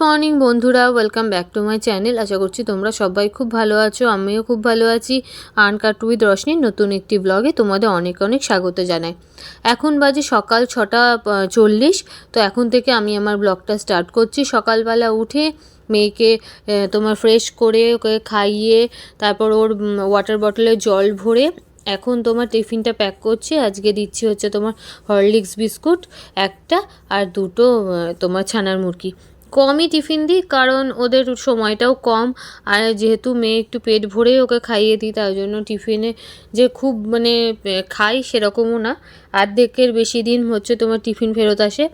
Morning বন্ধুরা, welcome back to my channel. আশা করছি তোমরা সবাই খুব ভালো আছো, আমিও খুব ভালো আছি। আনকাট উইথ রশনির নতুন একটি ব্লগে তোমাদের অনেক অনেক স্বাগত জানাই। এখন বাজে সকাল 6:40। তো এখন থেকে আমি আমার ব্লগটা স্টার্ট করছি। সকালবেলা উঠে মেয়েকে তোমার ফ্রেশ করে ওকে খাইয়ে তারপর ওর ওয়াটার বটলে জল ভরে এখন তোমার টিফিনটা প্যাক করছি। আজকে দিচ্ছি হচ্ছে তোমার হরলিক্স বিস্কুট একটা আর দুটো তোমার ছানার মুরগি। কমই টিফিন দিই কারণ ওদের সময়টাও কম, আর যেহেতু মেয়ে একটু পেট ভরেই ওকে খাইয়ে দিই তার জন্য টিফিনে যে খুব খাই সেরকমও না। অর্ধেকের বেশি দিন হচ্ছে তোমার টিফিন ফেরত আসে।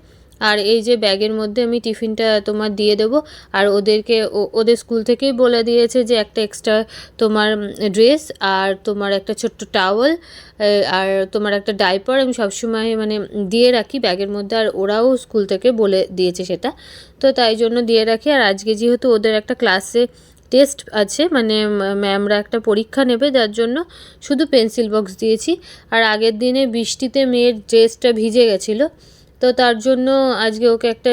আর এই যে ব্যাগের মধ্যে আমি টিফিনটা তোমার দিয়ে দেবো। আর ওদেরকে ওদের স্কুল থেকেই বলে দিয়েছে যে একটা এক্সট্রা তোমার ড্রেস আর তোমার একটা ছোট্ট টাওয়েল আর তোমার একটা ডাইপার আমি সবসময় দিয়ে রাখি ব্যাগের মধ্যে। আর ওরাও স্কুল থেকে বলে দিয়েছে সেটা, তো তাই জন্য দিয়ে রাখি। আর আজকে যেহেতু ওদের একটা ক্লাসে টেস্ট আছে, ম্যামরা একটা পরীক্ষা নেবে, যার জন্য শুধু পেন্সিল বক্স দিয়েছি। আর আগের দিনে বৃষ্টিতে মেয়ের ড্রেসটা ভিজে গেছিলো, তো তার জন্য আজকে ওকে একটা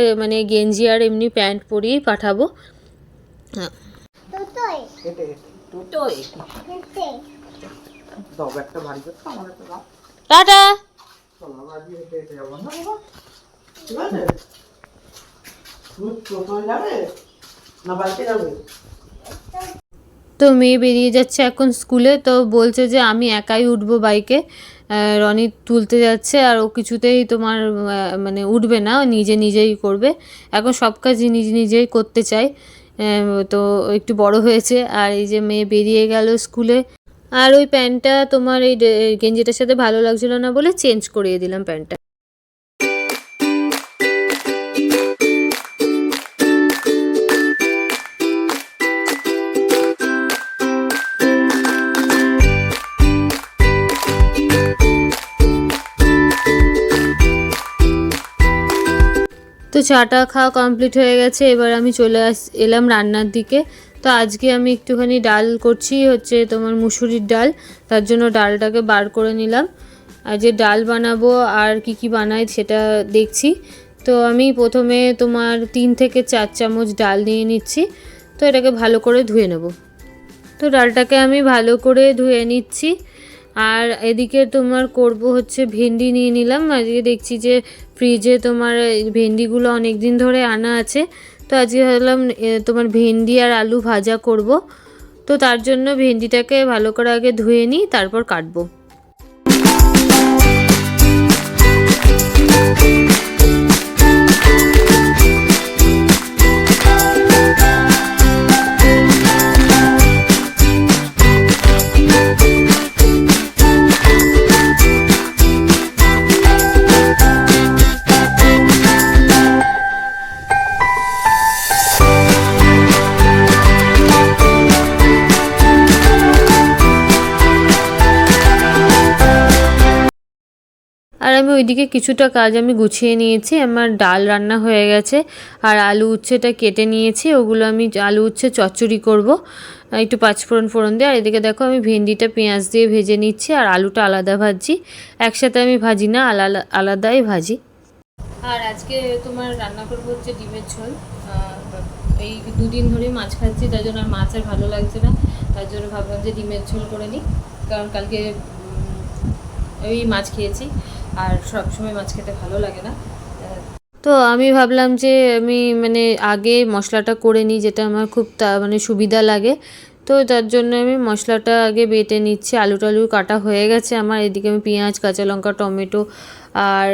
গেঞ্জি আর এমনি প্যান্ট পরিয়েই পাঠাবো। টাটা। তো মেয়ে বেরিয়ে যাচ্ছে এখন স্কুলে, তো বলছে যে আমি একাই উঠবো বাইকে, রনি তুলতে যাচ্ছে আর ও কিছুতেই তোমার উঠবে না, নিজে নিজেই করবে। এখন সব কাজ নিজে নিজেই করতে চায়, তো একটু বড় হয়েছে। আর এই যে মেয়ে বেরিয়ে গেল স্কুলে। আর ওই প্যান্টটা তোমার এই গেঞ্জিটার সাথে ভালো লাগছিল না বলে চেঞ্জ করিয়ে দিলাম প্যান্টটা। তো চাটা খাওয়া কমপ্লিট হয়ে গেছে, এবার আমি চলে এলাম রান্নার দিকে। তো আজকে আমি একটুখানি ডাল করছি, হচ্ছে তোমার মুসুরির ডাল, তার জন্য ডালটাকে বার করে নিলাম। আর যে ডাল বানাবো আর কি বানাই সেটা দেখছি। তো আমি প্রথমে তোমার 3 থেকে 4 চামচ ডাল নিয়ে নিচ্ছি। তো এটাকে ভালো করে ধুয়ে নেব। তো ডালটাকে আমি ভালো করে ধুয়ে নিচ্ছি। আর এদিকে তোমার করব হচ্ছে ভেন্ডি নিয়ে নিলাম। আজকে দেখছি যে ফ্রিজে তোমার ভেন্ডিগুলো অনেক দিন ধরে আনা আছে, তো আজকে ভাবলাম তোমার ভেন্ডি আর আলু ভাজা করব। তো তার জন্য ভেন্ডিটাকে ভালো করে আগে ধুয়ে নিই, তারপর কাটবো। আর আমি ওইদিকে কিছুটা কাজ আমি গুছিয়ে নিয়েছি। আমার ডাল রান্না হয়ে গেছে আর আলু উচ্ছেটা কেটে নিয়েছি, ওগুলো আমি আলু উচ্ছে চচ্চড়ি করব একটু পাঁচফোড়ন ফোড়ন দিয়ে। আর এদিকে দেখো আমি ভেন্ডিটা পেঁয়াজ দিয়ে ভেজে নিচ্ছি আর আলুটা আলাদা ভাজছি, একসাথে আমি ভাজি না, আলাদাই ভাজি। আর আজকে তোমার রান্না করবো হচ্ছে ডিমের ঝোল। এই 2 দিন ধরে মাছ খাচ্ছি, তার জন্য আর মাছ আর ভালো লাগছে না, তার জন্য ভাবলাম যে ডিমের ঝোল করে নিই। কারণ কালকে ওই মাছ খেয়েছি আর সবসময় মাছ খেতে ভালো লাগে না। তো আমি ভাবলাম যে আমি আগে মশলাটা করে নিই, যেটা আমার খুব সুবিধা লাগে। তো তার জন্য আমি মশলাটা আগে বেটে নিচ্ছি। আলু টালু কাটা হয়ে গেছে আমার। এদিকে আমি পেঁয়াজ, কাঁচা লঙ্কা, টমেটো আর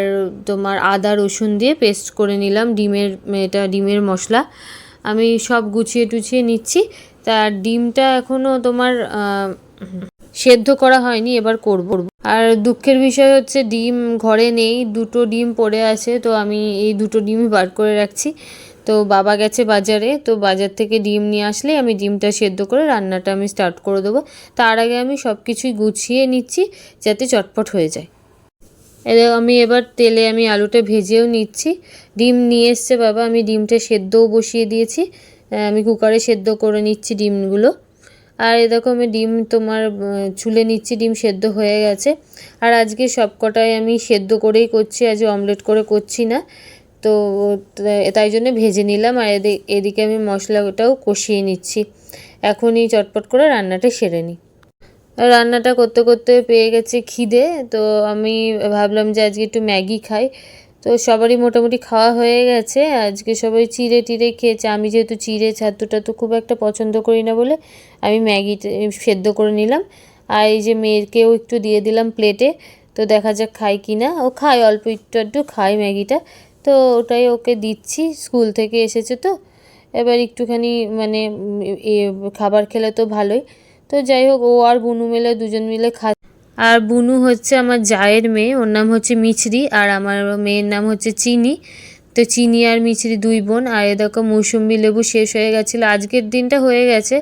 তোমার আদা রসুন দিয়ে পেস্ট করে নিলাম। ডিমের মশলা আমি সব গুছিয়ে টুছিয়ে নিচ্ছি। তার ডিমটা এখনও তোমার সেদ্ধ করা হয়নি, এবার করব। আর দুঃখের বিষয় হচ্ছে ডিম ঘরে নেই, 2টো ডিম পড়ে আছে, তো আমি এই 2টো ডিমই বার করে রাখছি। তো বাবা গেছে বাজারে, তো বাজার থেকে ডিম নিয়ে আসলে আমি ডিমটা সেদ্ধ করে রান্নাটা আমি স্টার্ট করে দেবো। তার আগে আমি সব কিছুই গুছিয়ে নিচ্ছি যাতে চটপট হয়ে যায়। আমি এবার তেলে আমি আলুটা ভেজেও নিচ্ছি। ডিম নিয়ে এসছে বাবা, আমি ডিমটা সেদ্ধও বসিয়ে দিয়েছি। আমি কুকারে সেদ্ধ করে নিচ্ছি ডিমগুলো। আর এরকম আমি ডিম তোমার ছুলে নিচ্ছি, ডিম সেদ্ধ হয়ে গেছে। আর আজকে সব কটাই আমি সেদ্ধ করেই করছি, আজ অমলেট করে করছি না। তো তো তাই জন্য ভেজে নিলাম, আর এদিকে আমি মশলাটাও কষিয়ে নিচ্ছি। এখনই চটপট করে রান্নাটা সেরে নিই। রান্নাটা করতে করতে পেয়ে গেছে খিদে, তো আমি ভাবলাম যে আজকে একটু ম্যাগি খাই। তো সবারই মোটামুটি খাওয়া হয়ে গেছে, আজকে সবাই চিড়ে টিড়ে খেয়েছে। আমি যেহেতু চিড়ে ছাতুটা তো খুব একটা পছন্দ করি না বলে আমি ম্যাগিটা সেদ্ধ করে নিলাম। আর এই যে মেয়েকেও একটু দিয়ে দিলাম প্লেটে, তো দেখা যাক খায় কি না। ও খায়, অল্প একটু একটু খায় ম্যাগিটা, তো ওটাই ওকে দিচ্ছি। স্কুল থেকে এসেছে তো এবার একটুখানি মানে খাবার খেলে তো ভালোই। তো যাই হোক, ও আর বুনু মিলে দুজন মিলে আর বুনু হচ্ছে আমার জায়ের মেয়ে, ওর নাম হচ্ছে মিছরি, আর আমার মেয়ের নাম হচ্ছে চিনি। তো চিনি আর মিছরি দুই বোন। আর এ দেখো মৌসুম্বি লেবু শেষ হয়ে গেছিলো, আজকের দিনটা হয়ে গেছে,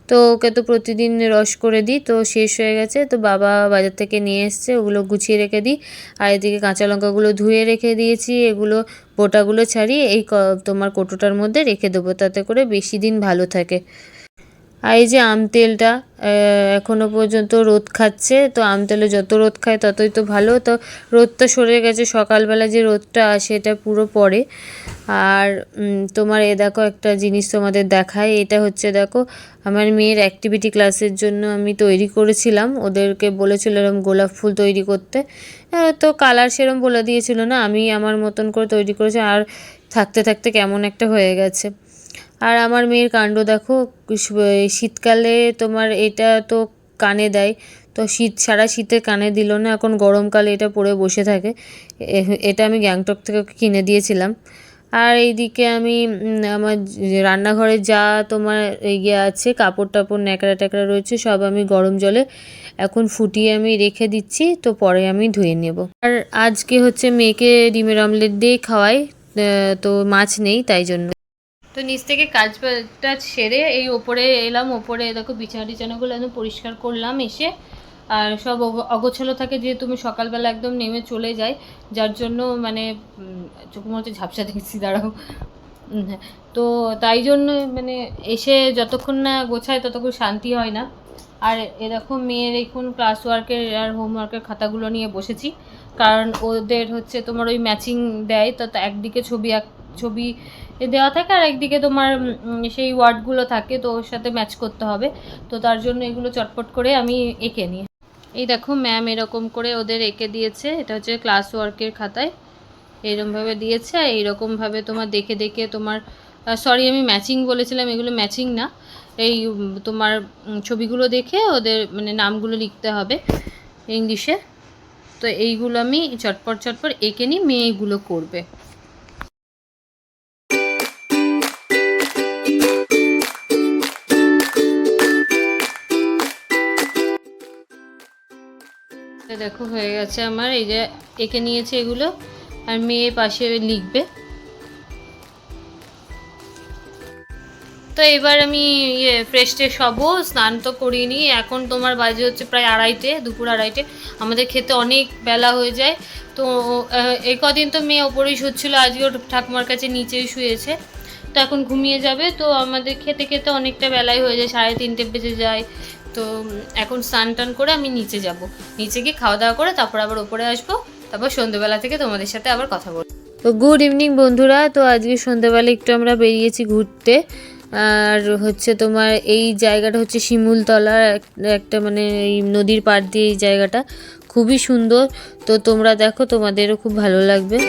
তো ওকে তো প্রতিদিন রস করে দিই, তো শেষ হয়ে গেছে। তো বাবা বাজার থেকে নিয়ে এসছে, ওগুলো গুছিয়ে রেখে দিই। আর এদিকে কাঁচা লঙ্কাগুলো ধুয়ে রেখে দিয়েছি, এগুলো বোটাগুলো ছাড়িয়ে এই তোমার কৌটোটার মধ্যে রেখে দেবো, তাতে করে বেশি দিন ভালো থাকে। আর এই যে আম তেলটা এখনও পর্যন্ত রোদ খাচ্ছে, তো আম তেলে যত রোদ খায় ততই তো ভালো। তো রোদটা সরে গেছে, সকালবেলা যে রোদটা আসে এটা পুরো পড়ে। আর তোমার দেখো একটা জিনিস তোমাদের দেখায়, এটা হচ্ছে দেখো আমার মেয়ের অ্যাক্টিভিটি ক্লাসের জন্য আমি তৈরি করেছিলাম, ওদেরকে বলেছিল এরকম গোলাপ ফুল তৈরি করতে। তো কালার সেরম বলে দিয়েছিল না, আমি আমার মতন করে তৈরি করেছি, আর থাকতে থাকতে কেমন একটা হয়ে গেছে। আর আমার মেয়ের কাণ্ড দেখো, শীতকালে তোমার এটা তো কানে দেয়, তো সারা শীতে কানে দিল না, এখন গরমকালে এটা পরে বসে থাকে। এটা আমি গ্যাংটক থেকে কিনে দিয়েছিলাম। আর এইদিকে আমি আমার রান্নাঘরে যা তোমার ইয়ে আছে, কাপড় টাপড় ন্যাকড়া ট্যাকড়া রয়েছে, সব আমি গরম জলে এখন ফুটিয়ে আমি রেখে দিচ্ছি, তো পরে আমি ধুয়ে নেব। আর আজকে হচ্ছে মেয়েকে ডিমের অমলেট দিয়ে খাওয়াই, তো মাছ নেই তাই জন্য। তো নিচ থেকে কাজটা সেরে এই ওপরে এলাম, ওপরে দেখো বিছানা টিছানাগুলো একদম পরিষ্কার করলাম এসে। আর সব অগোছালো থাকে, যেহেতু আমি সকালবেলা একদম নেমে চলে যাই, যার জন্য মানে চোখ মনে হচ্ছে ঝাপসা দেখছি, দাঁড়াও। তো তাই জন্য মানে এসে যতক্ষণ না গোছায় ততক্ষণ শান্তি হয় না। আর এরকম মেয়ের এখন ক্লাস ওয়ার্কের আর হোমওয়ার্কের খাতাগুলো নিয়ে বসেছি, কারণ ওদের হচ্ছে তোমার ওই ম্যাচিং দেয়, তো একদিকে ছবি দেওয়া থাকে, আর একদিকে তোমার সেই ওয়ার্ডগুলো থাকে, তো ওর সাথে ম্যাচ করতে হবে। তো তার জন্য এগুলো চটপট করে আমি এঁকে নিই। এই দেখো ম্যাম এরকম করে ওদের এঁকে দিয়েছে, এটা হচ্ছে ক্লাস ওয়ার্কের খাতায় এরকমভাবে দিয়েছে। আর এইরকমভাবে তোমার দেখে দেখে তোমার সরি আমি ম্যাচিং বলেছিলাম, এগুলো ম্যাচিং না, এই তোমার ছবিগুলো দেখে ওদের মানে নামগুলো লিখতে হবে ইংলিশে। তো এইগুলো আমি চটপট এঁকে নিই, মেয়ে এইগুলো করবে। দেখো হয়ে গেছে আমার, এই যে এঁকে নিয়েছে এগুলো, আর মেয়ে পাশে লিখবে। তো এবার আমি ফ্রেশ ট্রেশ হবো, স্নান তো করিয়ে নিই। এখন তোমার বাজে হচ্ছে প্রায় দুপুর 2:30। আমাদের খেতে অনেক বেলা হয়ে যায়, তো এই কদিন তো মেয়ে ওপরেই শুচ্ছিলো, আজকেও ঠাকুমার কাছে নিচেই শুয়েছে, তো এখন ঘুমিয়ে যাবে। তো আমাদের খেতে খেতে অনেকটা বেলাই হয়ে যায়, 3:30 বেজে যায়। তো এখন স্নান টান করে আমি নিচে যাব, নিচে গিয়ে খাওয়া দাওয়া করে তারপর আবার ওপরে আসবো, তারপর সন্ধ্যেবেলা থেকে তোমাদের সাথে আবার কথা বলবো। তো গুড ইভিনিং বন্ধুরা, তো আজকে সন্ধ্যেবেলা একটু আমরা বেরিয়েছি ঘুরতে। আর হচ্ছে তোমার এই জায়গাটা হচ্ছে শিমুলতলা, একটা মানে এই নদীর পাড় দিয়ে এই জায়গাটা খুবই সুন্দর, তো তোমরা দেখো, তোমাদেরও খুব ভালো লাগবে।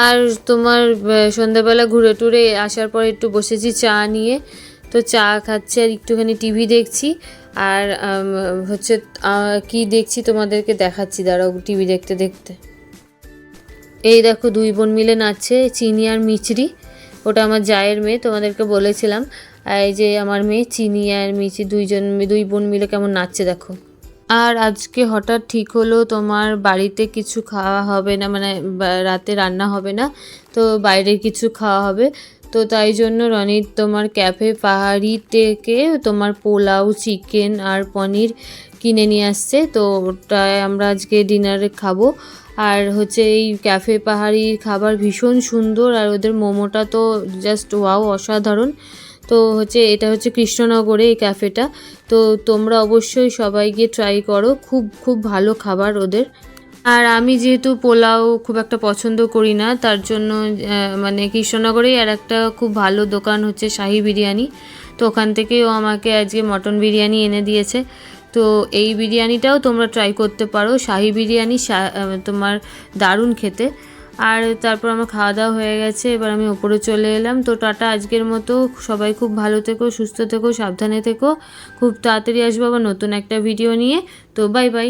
আর তোমার সন্ধ্যাবেলা ঘুরে টুরে আসার পর একটু বসেছি চা নিয়ে, তো চা খাচ্ছি আর একটুখানি টিভি দেখছি। আর হচ্ছে কি দেখছি তোমাদেরকে দেখাচ্ছি, দাঁড়াও টিভি দেখতে দেখতে। এই দেখো দুই বোন মিলে নাচছে, চিনি আর মিচরি, ওটা আমার জায়ের মেয়ে, তোমাদেরকে বলেছিলাম। আর এই যে আমার মেয়ে চিনি আর মিচি, দুই বোন মিলে কেমন নাচছে দেখো। আর আজকে হঠাৎ ঠিক হলো তোমার বাড়িতে কিছু খাওয়া হবে না, মানে রাতে রান্না হবে না, তো বাইরের কিছু খাওয়া হবে। তো তাই জন্য রনির তোমার ক্যাফে পাহাড়ি থেকে তোমার পোলাও, চিকেন আর পনির কিনে নিয়ে আসছে, তো ওটাই আমরা আজকে ডিনারে খাবো। আর হচ্ছে এই ক্যাফে পাহাড়ির খাবার ভীষণ সুন্দর, আর ওদের মোমোটা তো জাস্ট ওয়াও, অসাধারণ। তো হচ্ছে এটা হচ্ছে কৃষ্ণনগরে এই ক্যাফেটা। তো তোমরা অবশ্যই সবাই গিয়ে ট্রাই করো, খুব খুব ভালো খাবার ওদের। আর আমি যেহেতু পোলাও খুব একটা পছন্দ করি না, তার জন্য মানে কৃষ্ণনগরেই আর একটা খুব ভালো দোকান হচ্ছে শাহি বিরিয়ানি। তো ওখান থেকেও আমাকে আজকে মটন বিরিয়ানি এনে দিয়েছে। তো এই বিরিয়ানিটাও তোমরা ট্রাই করতে পারো, শাহি বিরিয়ানি তোমার দারুণ খেতে। আর তারপর আমার খাওয়া দাওয়া হয়ে গেছে, এবার আমি ওপরে চলে এলাম। তো টাটা আজকের মতো, সবাই খুব ভালো থেকো, সুস্থ থেকো, সাবধানে থেকো। খুব তাড়াতাড়ি আসবো আবার নতুন একটা ভিডিও নিয়ে। তো বাই বাই।